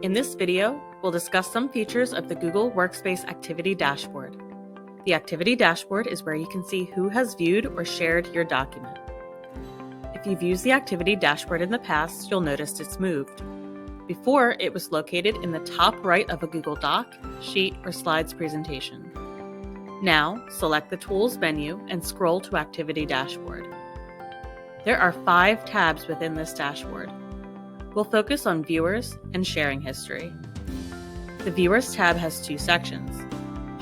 In this video, we'll discuss some features of the Google Workspace Activity Dashboard. The Activity Dashboard is where you can see who has viewed or shared your document. If you've used the Activity Dashboard in the past, you'll notice it's moved. Before, it was located in the top right of a Google Doc, Sheet, or Slides presentation. Now, select the Tools menu and scroll to Activity Dashboard. There are 5 tabs within this dashboard. We'll focus on Viewers and Sharing History. The Viewers tab has 2 sections.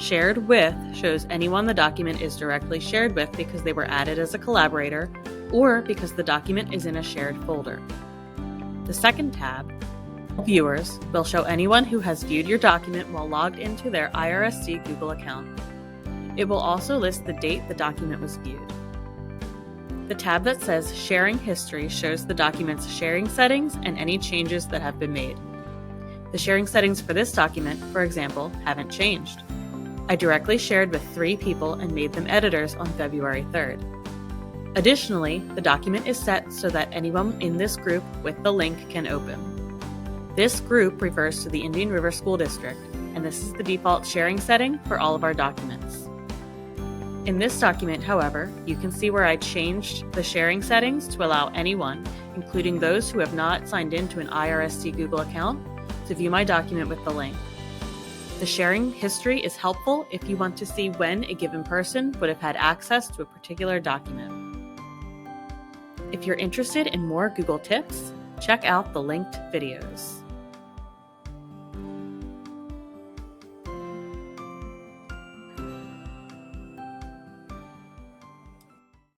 Shared With shows anyone the document is directly shared with because they were added as a collaborator or because the document is in a shared folder. The second tab, Viewers, will show anyone who has viewed your document while logged into their IRSD Google account. It will also list the date the document was viewed. The tab that says Sharing History shows the document's sharing settings and any changes that have been made. The sharing settings for this document, for example, haven't changed. I directly shared with 3 people and made them editors on February 3rd. Additionally, the document is set so that anyone in this group with the link can open. This group refers to the Indian River School District, and this is the default sharing setting for all of our documents. In this document, however, you can see where I changed the sharing settings to allow anyone, including those who have not signed into an IRSD Google account, to view my document with the link. The sharing history is helpful if you want to see when a given person would have had access to a particular document. If you're interested in more Google tips, check out the linked videos.